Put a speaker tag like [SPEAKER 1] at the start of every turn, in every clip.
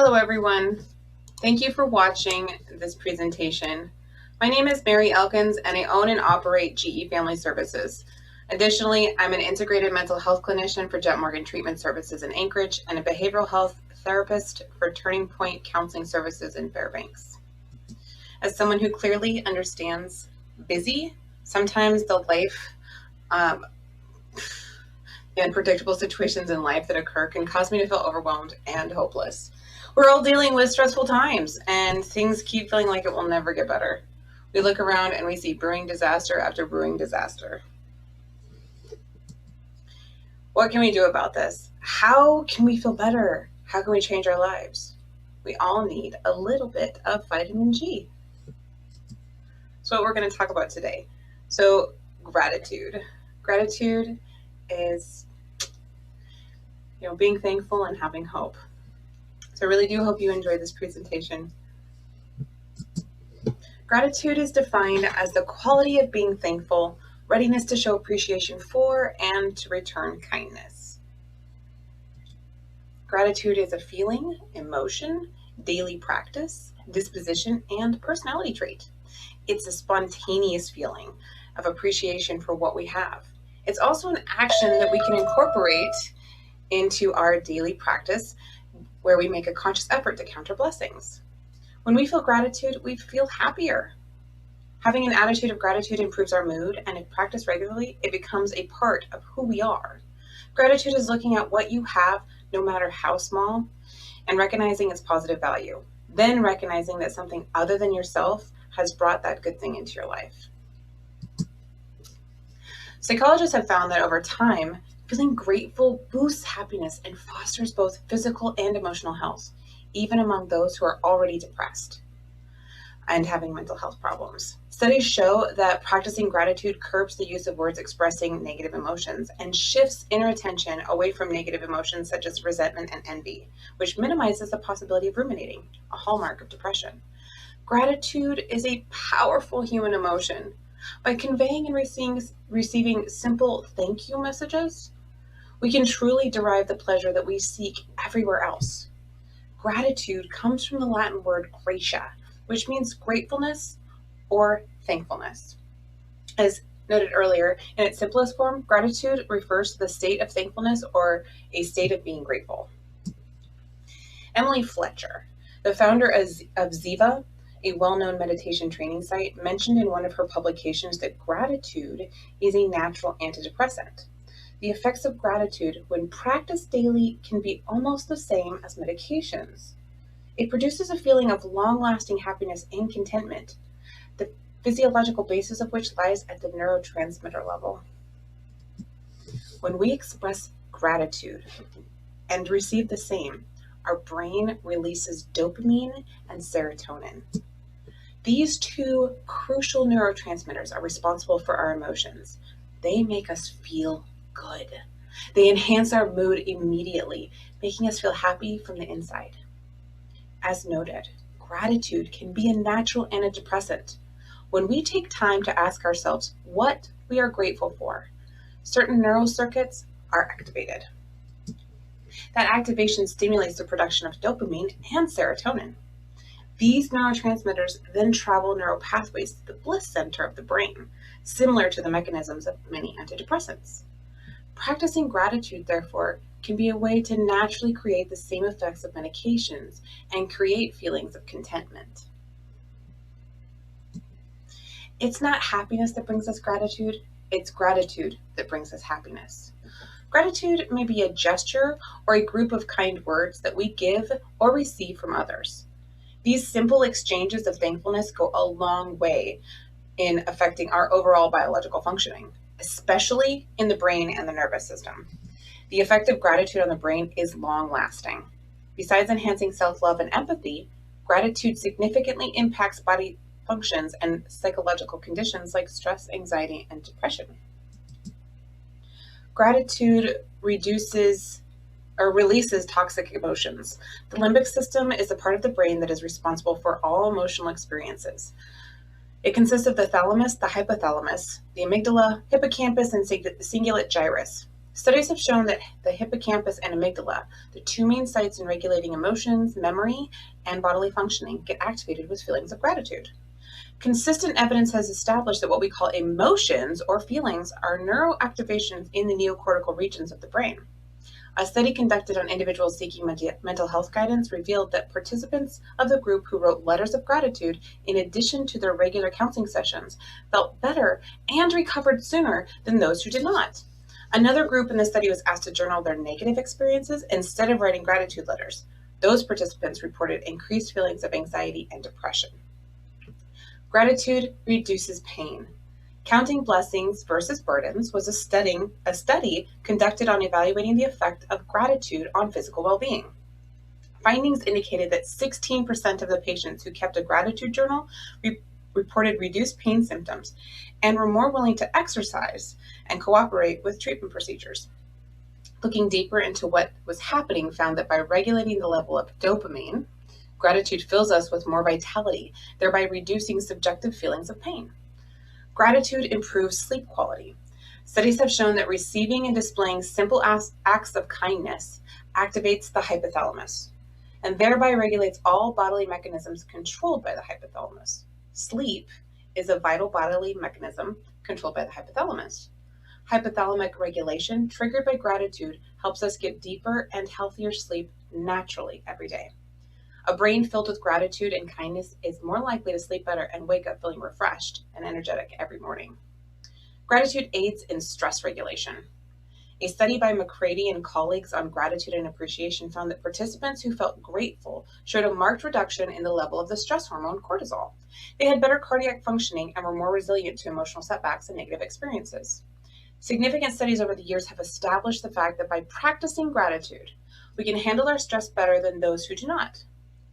[SPEAKER 1] Hello everyone. Thank you for watching this presentation. My name is Mary Elkins and I own and operate GE Family Services. Additionally, I'm an integrated mental health clinician for Jet Morgan Treatment Services in Anchorage and a behavioral health therapist for Turning Point Counseling Services in Fairbanks. As someone who clearly understands busy, sometimes the life the unpredictable situations in life that occur can cause me to feel overwhelmed and hopeless. We're all dealing with stressful times and things keep feeling like it will never get better. We look around and we see brewing disaster after brewing disaster. What can we do about this? How can we feel better? How can we change our lives? We all need a little bit of vitamin G. So what we're going to talk about today. So gratitude. Gratitude is being thankful and having hope. So I really do hope you enjoyed this presentation. Gratitude is defined as the quality of being thankful, readiness to show appreciation for, and to return kindness. Gratitude is a feeling, emotion, daily practice, disposition, and personality trait. It's a spontaneous feeling of appreciation for what we have. It's also an action that we can incorporate into our daily practice where we make a conscious effort to count our blessings. When we feel gratitude, we feel happier. Having an attitude of gratitude improves our mood, and if practiced regularly, it becomes a part of who we are. Gratitude is looking at what you have, no matter how small, and recognizing its positive value. Then recognizing that something other than yourself has brought that good thing into your life. Psychologists have found that over time, feeling grateful boosts happiness and fosters both physical and emotional health, even among those who are already depressed and having mental health problems. Studies show that practicing gratitude curbs the use of words expressing negative emotions and shifts inner attention away from negative emotions such as resentment and envy, which minimizes the possibility of ruminating, a hallmark of depression. Gratitude is a powerful human emotion. By conveying and receiving simple thank you messages, we can truly derive the pleasure that we seek everywhere else. Gratitude comes from the Latin word gratia, which means gratefulness or thankfulness. As noted earlier, in its simplest form, gratitude refers to the state of thankfulness or a state of being grateful. Emily Fletcher, the founder of Ziva, a well-known meditation training site, mentioned in one of her publications that gratitude is a natural antidepressant. The effects of gratitude, when practiced daily, can be almost the same as medications. It produces a feeling of long-lasting happiness and contentment, the physiological basis of which lies at the neurotransmitter level. When we express gratitude and receive the same, our brain releases dopamine and serotonin. These two crucial neurotransmitters are responsible for our emotions. They make us feel good. They enhance our mood immediately, making us feel happy from the inside. As noted, gratitude can be a natural antidepressant. When we take time to ask ourselves what we are grateful for, certain neural circuits are activated. That activation stimulates the production of dopamine and serotonin. These neurotransmitters then travel neural pathways to the bliss center of the brain, similar to the mechanisms of many antidepressants. Practicing gratitude, therefore, can be a way to naturally create the same effects of medications and create feelings of contentment. It's not happiness that brings us gratitude, it's gratitude that brings us happiness. Gratitude may be a gesture or a group of kind words that we give or receive from others. These simple exchanges of thankfulness go a long way in affecting our overall biological functioning, especially in the brain and the nervous system. The effect of gratitude on the brain is long-lasting. Besides enhancing self-love and empathy, gratitude significantly impacts body functions and psychological conditions like stress, anxiety, and depression. Gratitude releases toxic emotions. The limbic system is a part of the brain that is responsible for all emotional experiences. It consists of the thalamus, the hypothalamus, the amygdala, hippocampus, and cingulate gyrus. Studies have shown that the hippocampus and amygdala, the two main sites in regulating emotions, memory, and bodily functioning, get activated with feelings of gratitude. Consistent evidence has established that what we call emotions or feelings are neuroactivations in the neocortical regions of the brain. A study conducted on individuals seeking mental health guidance revealed that participants of the group who wrote letters of gratitude in addition to their regular counseling sessions felt better and recovered sooner than those who did not. Another group in the study was asked to journal their negative experiences instead of writing gratitude letters. Those participants reported increased feelings of anxiety and depression. Gratitude reduces pain. Counting blessings versus burdens was a study conducted on evaluating the effect of gratitude on physical well-being. Findings indicated that 16% of the patients who kept a gratitude journal reported reduced pain symptoms and were more willing to exercise and cooperate with treatment procedures. Looking deeper into what was happening found that by regulating the level of dopamine, gratitude fills us with more vitality, thereby reducing subjective feelings of pain. Gratitude improves sleep quality. Studies have shown that receiving and displaying simple acts of kindness activates the hypothalamus and thereby regulates all bodily mechanisms controlled by the hypothalamus. Sleep is a vital bodily mechanism controlled by the hypothalamus. Hypothalamic regulation triggered by gratitude helps us get deeper and healthier sleep naturally every day. A brain filled with gratitude and kindness is more likely to sleep better and wake up feeling refreshed and energetic every morning. Gratitude aids in stress regulation. A study by McCready and colleagues on gratitude and appreciation found that participants who felt grateful showed a marked reduction in the level of the stress hormone cortisol. They had better cardiac functioning and were more resilient to emotional setbacks and negative experiences. Significant studies over the years have established the fact that by practicing gratitude, we can handle our stress better than those who do not.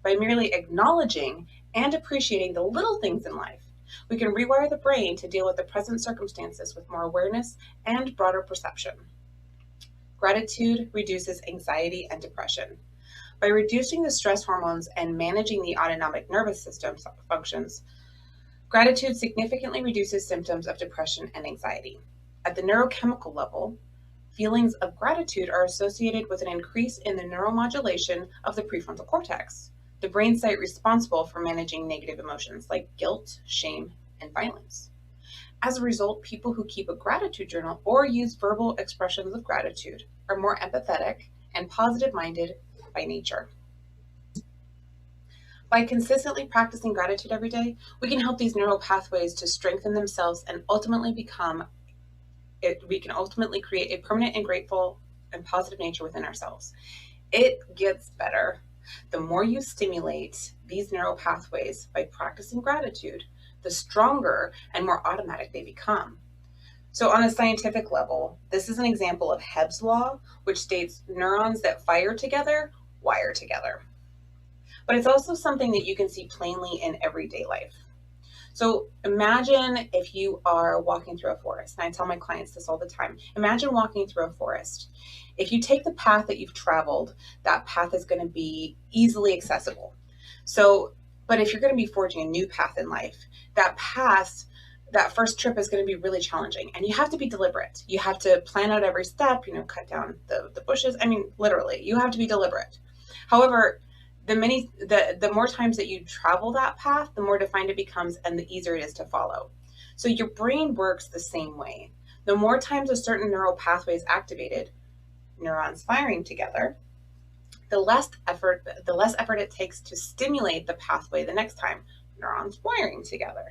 [SPEAKER 1] By merely acknowledging and appreciating the little things in life, we can rewire the brain to deal with the present circumstances with more awareness and broader perception. Gratitude reduces anxiety and depression. By reducing the stress hormones and managing the autonomic nervous system functions, gratitude significantly reduces symptoms of depression and anxiety. At the neurochemical level, feelings of gratitude are associated with an increase in the neuromodulation of the prefrontal cortex, the brain site responsible for managing negative emotions like guilt, shame, and violence. As a result, people who keep a gratitude journal or use verbal expressions of gratitude are more empathetic and positive-minded by nature. By consistently practicing gratitude every day, we can help these neural pathways to strengthen themselves and we can ultimately create a permanent and grateful and positive nature within ourselves. It gets better. The more you stimulate these neural pathways by practicing gratitude, the stronger and more automatic they become. So on a scientific level, this is an example of Hebb's law, which states neurons that fire together wire together. But it's also something that you can see plainly in everyday life. So imagine if you are walking through a forest, and I tell my clients this all the time. Imagine walking through a forest. If you take the path that you've traveled, that path is going to be easily accessible. But if you're going to be forging a new path in life, that first trip is going to be really challenging, and you have to be deliberate. You have to plan out every step, cut down the bushes. I mean, literally, you have to be deliberate. However, the more times that you travel that path, the more defined it becomes and the easier it is to follow. So your brain works the same way. The more times a certain neural pathway is activated, neurons firing together, the less effort it takes to stimulate the pathway the next time, neurons wiring together.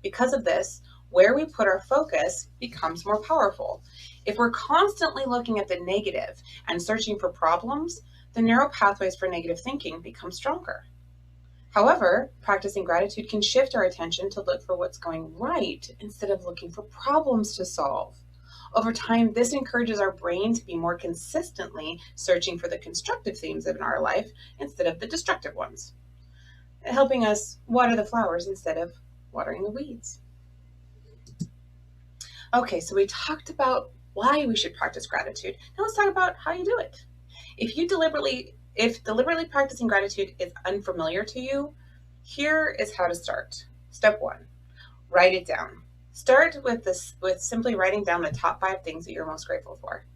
[SPEAKER 1] Because of this, where we put our focus becomes more powerful. If we're constantly looking at the negative and searching for problems, the neural pathways for negative thinking become stronger. However, practicing gratitude can shift our attention to look for what's going right instead of looking for problems to solve. Over time, this encourages our brain to be more consistently searching for the constructive themes in our life instead of the destructive ones, helping us water the flowers instead of watering the weeds. Okay, so we talked about why we should practice gratitude. Now let's talk about how you do it. If deliberately practicing gratitude is unfamiliar to you, here is how to start. Step 1, write it down. Start with simply writing down the top 5 things that you're most grateful for.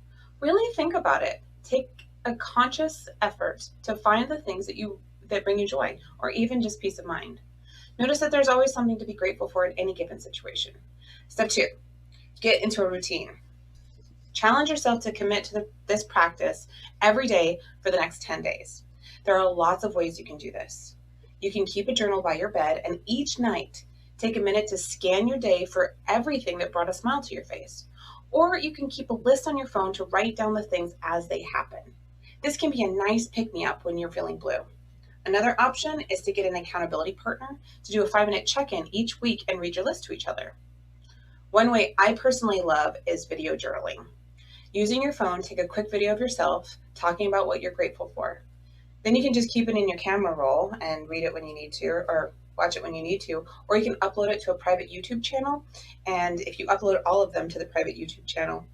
[SPEAKER 1] Really think about it. Take a conscious effort to find the things that bring you joy, or even just peace of mind. Notice that there's always something to be grateful for in any given situation. Step 2, get into a routine. Challenge yourself to commit to this practice every day for the next 10 days. There are lots of ways you can do this. You can keep a journal by your bed, and each night take a minute to scan your day for everything that brought a smile to your face. Or you can keep a list on your phone to write down the things as they happen. This can be a nice pick-me-up when you're feeling blue. Another option is to get an accountability partner to do a 5-minute check-in each week and read your list to each other. One way I personally love is video journaling. Using your phone, take a quick video of yourself talking about what you're grateful for. Then you can just keep it in your camera roll and read it when you need to, or watch it when you need to, or you can upload it to a private YouTube channel. And if you upload all of them to the private YouTube channel,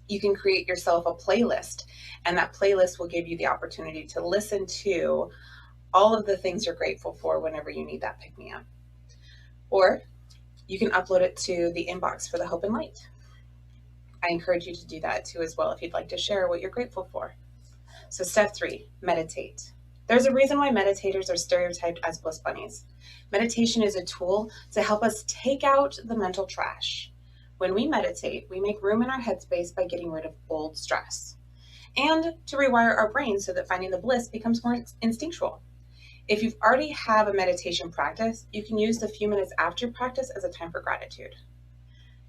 [SPEAKER 1] you can create yourself a playlist, and that playlist will give you the opportunity to listen to all of the things you're grateful for whenever you need that pick-me-up. Or you can upload it to the inbox for the Hope and Light. I encourage you to do that too as well if you'd like to share what you're grateful for. So step 3, meditate. There's a reason why meditators are stereotyped as bliss bunnies. Meditation is a tool to help us take out the mental trash. When we meditate, we make room in our headspace by getting rid of old stress, and to rewire our brain so that finding the bliss becomes more instinctual. If you already have a meditation practice, you can use the few minutes after practice as a time for gratitude.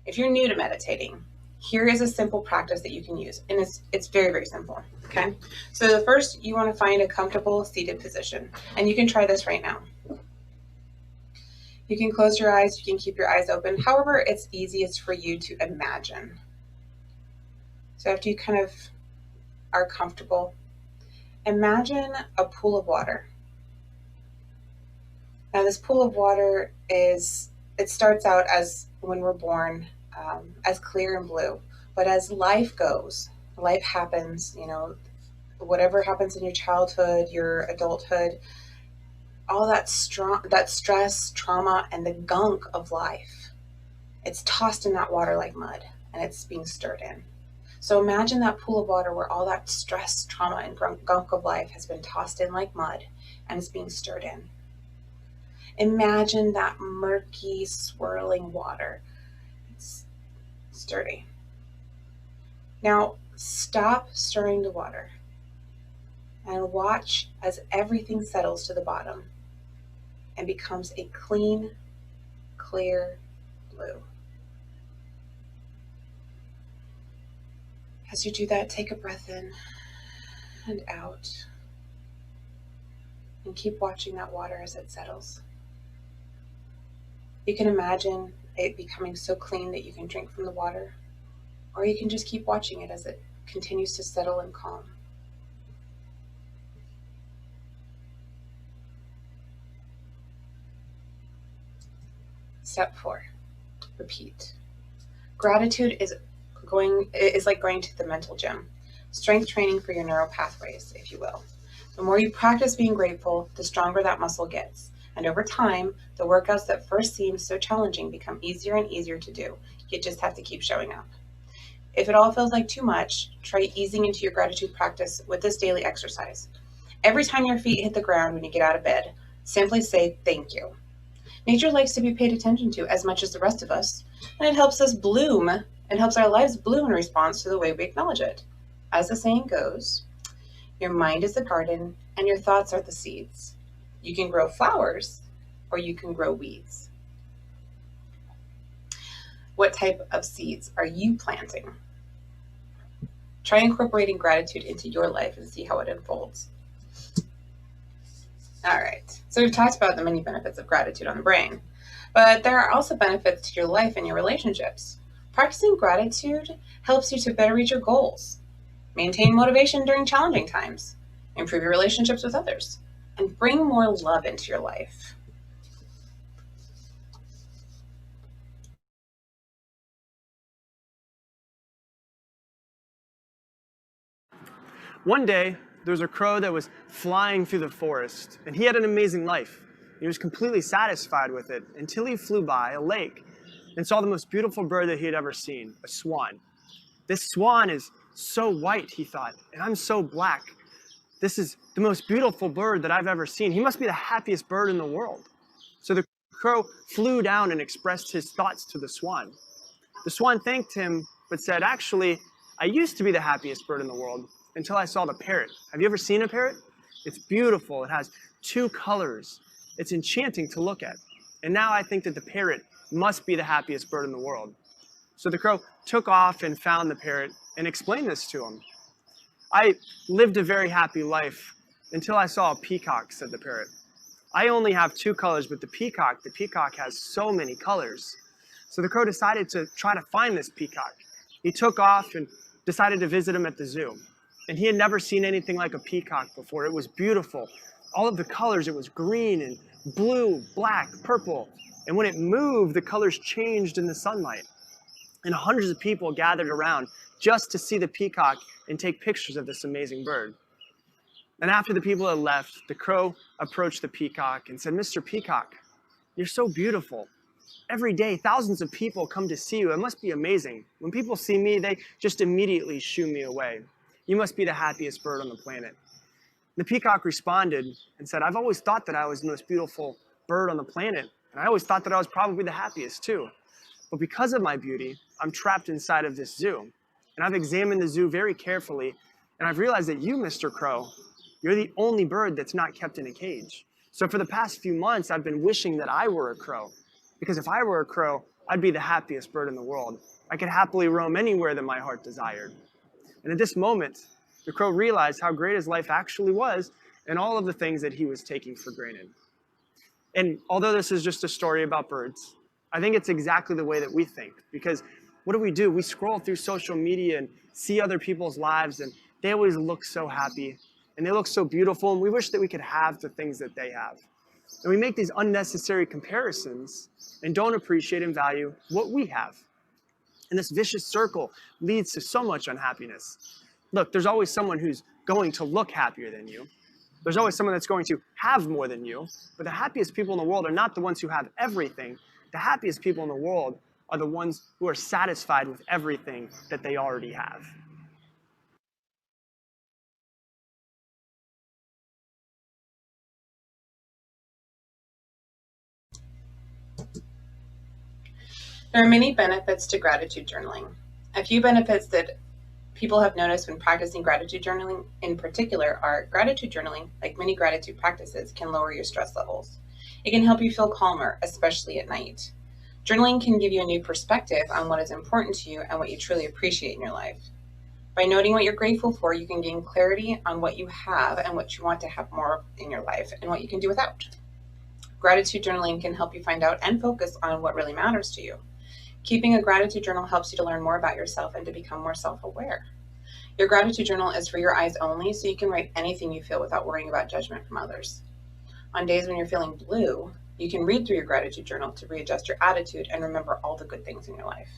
[SPEAKER 1] If you're new to meditating, here is a simple practice that you can use, and it's very, very simple, okay? So the first, you want to find a comfortable seated position, and you can try this right now. You can close your eyes, you can keep your eyes open, however it's easiest for you to imagine. So after you kind of are comfortable, imagine a pool of water. Now this pool of water it starts out as when we're born, as clear and blue, but as life goes, life happens, whatever happens in your childhood, your adulthood, all that stress, trauma, and the gunk of life, it's tossed in that water like mud, and it's being stirred in. So imagine that pool of water where all that stress, trauma, and gunk of life has been tossed in like mud, and it's being stirred in. Imagine that murky, swirling water. It's sturdy. Now stop stirring the water and watch as everything settles to the bottom and becomes a clean, clear blue. As you do that, take a breath in and out, and keep watching that water as it settles. You can imagine it becoming so clean that you can drink from the water, or you can just keep watching it as it continues to settle and calm. Step 4, repeat. Gratitude is like going to the mental gym, strength training for your neural pathways, if you will. The more you practice being grateful, the stronger that muscle gets. And over time, the workouts that first seem so challenging become easier and easier to do. You just have to keep showing up. If it all feels like too much, try easing into your gratitude practice with this daily exercise. Every time your feet hit the ground when you get out of bed, simply say thank you. Nature likes to be paid attention to as much as the rest of us, and it helps us bloom and helps our lives bloom in response to the way we acknowledge it. As the saying goes, your mind is the garden and your thoughts are the seeds. You can grow flowers or you can grow weeds. What type of seeds are you planting? Try incorporating gratitude into your life and see how it unfolds. All right, so we've talked about the many benefits of gratitude on the brain, but there are also benefits to your life and your relationships. Practicing gratitude helps you to better reach your goals, maintain motivation during challenging times, improve your relationships with others, and bring more love into your life.
[SPEAKER 2] One day, there was a crow that was flying through the forest, and he had an amazing life. He was completely satisfied with it until he flew by a lake and saw the most beautiful bird that he had ever seen, a swan. This swan is so white, he thought, and I'm so black. This is the most beautiful bird that I've ever seen. He must be the happiest bird in the world. So the crow flew down and expressed his thoughts to the swan. The swan thanked him, but said, actually, I used to be the happiest bird in the world until I saw the parrot. Have you ever seen a parrot? It's beautiful. It has 2 colors. It's enchanting to look at. And now I think that the parrot must be the happiest bird in the world. So the crow took off and found the parrot and explained this to him. I lived a very happy life until I saw a peacock, said the parrot. I only have 2 colors, but the peacock has so many colors. So the crow decided to try to find this peacock. He took off and decided to visit him at the zoo. And he had never seen anything like a peacock before. It was beautiful. All of the colors, it was green and blue, black, purple. And when it moved, the colors changed in the sunlight. And hundreds of people gathered around just to see the peacock and take pictures of this amazing bird. And after the people had left, the crow approached the peacock and said, Mr. Peacock, you're so beautiful. Every day, thousands of people come to see you. It must be amazing. When people see me, they just immediately shoo me away. You must be the happiest bird on the planet. The peacock responded and said, I've always thought that I was the most beautiful bird on the planet, and I always thought that I was probably the happiest too. But because of my beauty, I'm trapped inside of this zoo. And I've examined the zoo very carefully, and I've realized that you, Mr. Crow, you're the only bird that's not kept in a cage. So for the past few months, I've been wishing that I were a crow. Because if I were a crow, I'd be the happiest bird in the world. I could happily roam anywhere that my heart desired. And at this moment, the crow realized how great his life actually was and all of the things that he was taking for granted. And although this is just a story about birds, I think it's exactly the way that we think. Because what do? We scroll through social media and see other people's lives, and they always look so happy, and they look so beautiful, and we wish that we could have the things that they have. And we make these unnecessary comparisons and don't appreciate and value what we have. And this vicious circle leads to so much unhappiness. Look, there's always someone who's going to look happier than you. There's always someone that's going to have more than you. But the happiest people in the world are not the ones who have everything. The happiest people in the world are the ones who are satisfied with everything that they already have.
[SPEAKER 1] There are many benefits to gratitude journaling. A few benefits that people have noticed when practicing gratitude journaling in particular are gratitude journaling, like many gratitude practices, can lower your stress levels. It can help you feel calmer, especially at night. Journaling can give you a new perspective on what is important to you and what you truly appreciate in your life. By noting what you're grateful for, you can gain clarity on what you have and what you want to have more of in your life and what you can do without. Gratitude journaling can help you find out and focus on what really matters to you. Keeping a gratitude journal helps you to learn more about yourself and to become more self-aware. Your gratitude journal is for your eyes only, so you can write anything you feel without worrying about judgment from others. On days when you're feeling blue, you can read through your gratitude journal to readjust your attitude and remember all the good things in your life.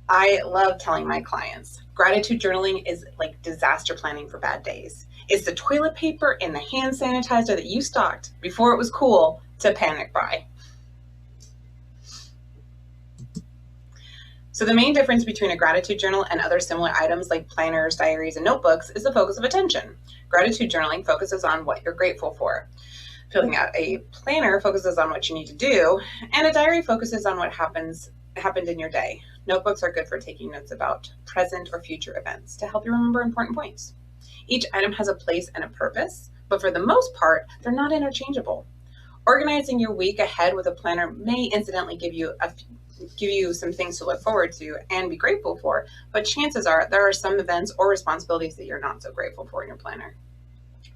[SPEAKER 1] I love telling my clients, gratitude journaling is like disaster planning for bad days. It's the toilet paper and the hand sanitizer that you stocked before it was cool to panic buy. So the main difference between a gratitude journal and other similar items like planners, diaries, and notebooks is the focus of attention. Gratitude journaling focuses on what you're grateful for. Filling out a planner focuses on what you need to do, and a diary focuses on what happened in your day. Notebooks are good for taking notes about present or future events to help you remember important points. Each item has a place and a purpose, but for the most part, they're not interchangeable. Organizing your week ahead with a planner may incidentally give you some things to look forward to and be grateful for, but chances are there are some events or responsibilities that you're not so grateful for in your planner.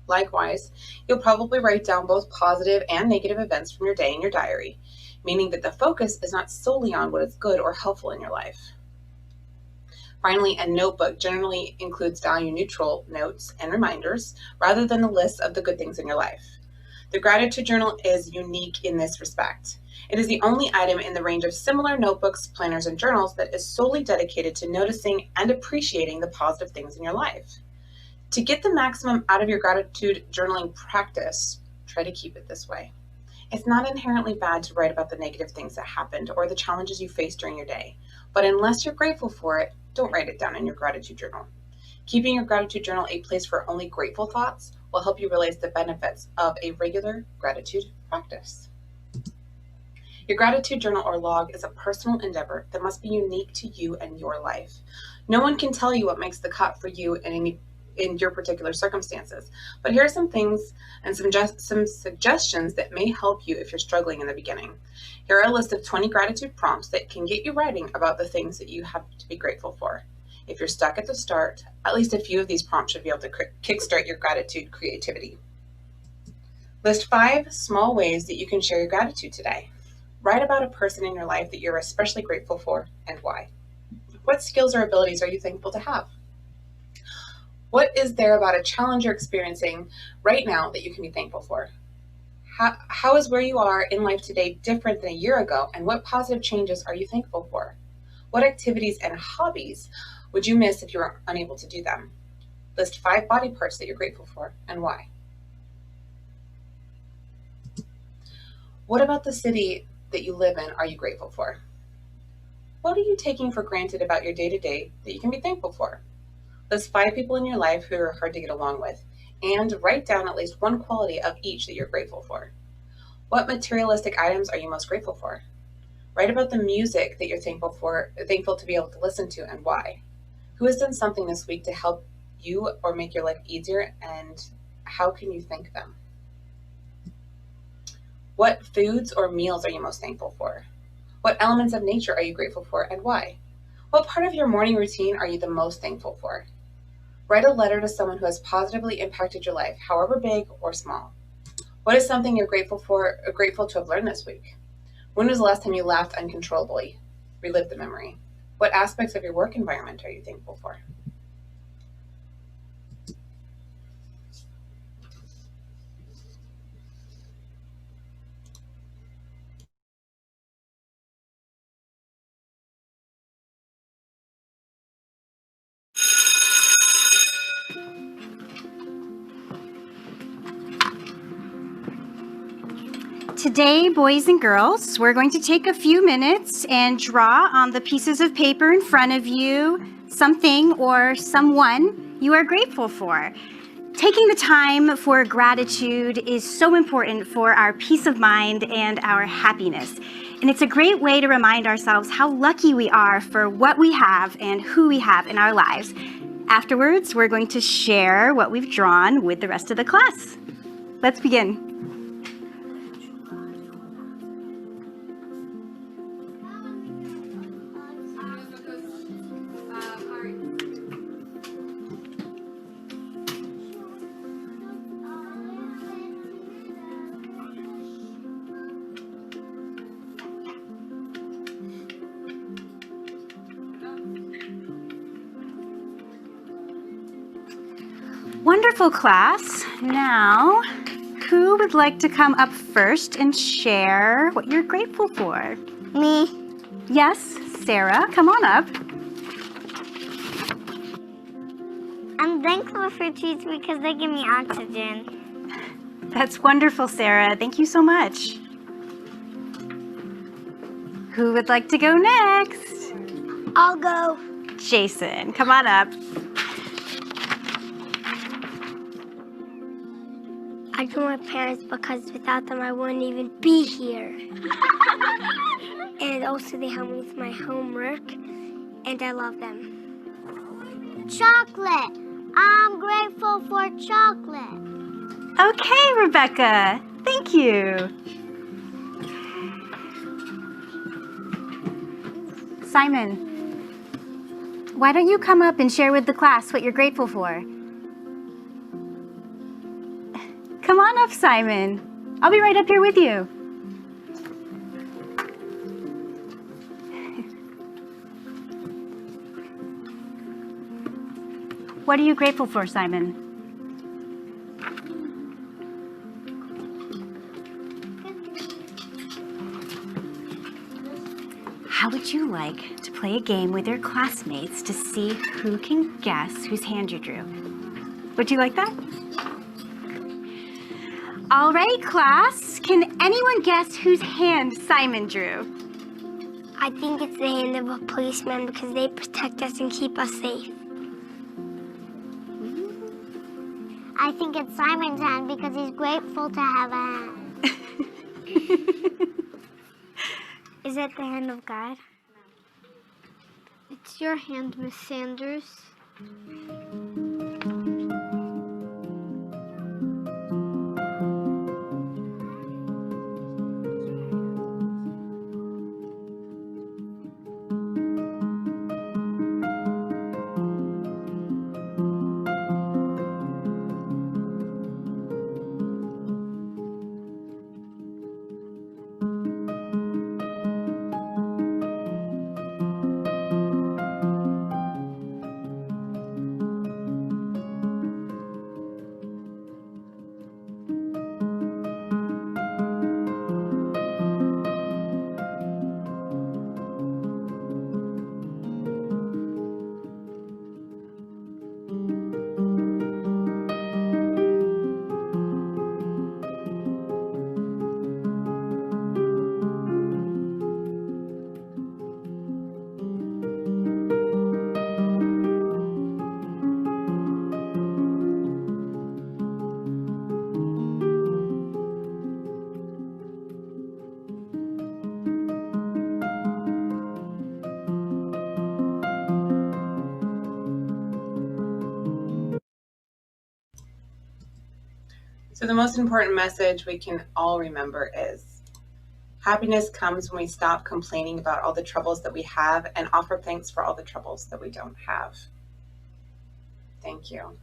[SPEAKER 1] Likewise, you'll probably write down both positive and negative events from your day in your diary, meaning that the focus is not solely on what is good or helpful in your life. Finally, a notebook generally includes value-neutral notes and reminders rather than a list of the good things in your life. The gratitude journal is unique in this respect. It is the only item in the range of similar notebooks, planners, and journals that is solely dedicated to noticing and appreciating the positive things in your life. To get the maximum out of your gratitude journaling practice, try to keep it this way. It's not inherently bad to write about the negative things that happened or the challenges you faced during your day, but unless you're grateful for it, don't write it down in your gratitude journal. Keeping your gratitude journal a place for only grateful thoughts will help you realize the benefits of a regular gratitude practice. Your gratitude journal or log is a personal endeavor that must be unique to you and your life. No one can tell you what makes the cut for you in your particular circumstances, but here are some things and some suggestions that may help you if you're struggling in the beginning. Here are a list of 20 gratitude prompts that can get you writing about the things that you have to be grateful for. If you're stuck at the start, at least a few of these prompts should be able to kickstart your gratitude creativity. List 5 small ways that you can share your gratitude today. Write about a person in your life that you're especially grateful for and why. What skills or abilities are you thankful to have? What is there about a challenge you're experiencing right now that you can be thankful for? How is where you are in life today different than a year ago, and what positive changes are you thankful for? What activities and hobbies would you miss if you were unable to do them? List 5 body parts that you're grateful for and why. What about the city that you live in are you grateful for? What are you taking for granted about your day-to-day that you can be thankful for? List 5 people in your life who are hard to get along with, and write down at least one quality of each that you're grateful for. What materialistic items are you most grateful for? Write about the music that you're thankful to be able to listen to and why. Who has done something this week to help you or make your life easier, and how can you thank them? What foods or meals are you most thankful for? What elements of nature are you grateful for and why? What part of your morning routine are you the most thankful for? Write a letter to someone who has positively impacted your life, however big or small. What is something you're grateful to have learned this week? When was the last time you laughed uncontrollably? Relive the memory. What aspects of your work environment are you thankful for?
[SPEAKER 3] Today, boys and girls, we're going to take a few minutes and draw on the pieces of paper in front of you something or someone you are grateful for. Taking the time for gratitude is so important for our peace of mind and our happiness. And it's a great way to remind ourselves how lucky we are for what we have and who we have in our lives. Afterwards, we're going to share what we've drawn with the rest of the class. Let's begin. Wonderful, class. Now, who would like to come up first and share what you're grateful for?
[SPEAKER 4] Me.
[SPEAKER 3] Yes, Sarah, come on up.
[SPEAKER 4] I'm thankful for trees because they give me oxygen.
[SPEAKER 3] That's wonderful, Sarah. Thank you so much. Who would like to go next?
[SPEAKER 4] I'll go.
[SPEAKER 3] Jason, come on up.
[SPEAKER 4] I drew my parents because without them I wouldn't even be here. And also they help me with my homework, and I love them. Chocolate. I'm grateful for chocolate.
[SPEAKER 3] Okay, Rebecca. Thank you. Simon, why don't you come up and share with the class what you're grateful for? Come on up, Simon. I'll be right up here with you. What are you grateful for, Simon? How would you like to play a game with your classmates to see who can guess whose hand you drew? Would you like that? All right, class. Can anyone guess whose hand Simon drew?
[SPEAKER 4] I think it's the hand of a policeman because they protect us and keep us safe. I think it's Simon's hand because he's grateful to have a hand. Is it the hand of God? It's your hand, Miss Sanders.
[SPEAKER 1] So the most important message we can all remember is happiness comes when we stop complaining about all the troubles that we have and offer thanks for all the troubles that we don't have. Thank you.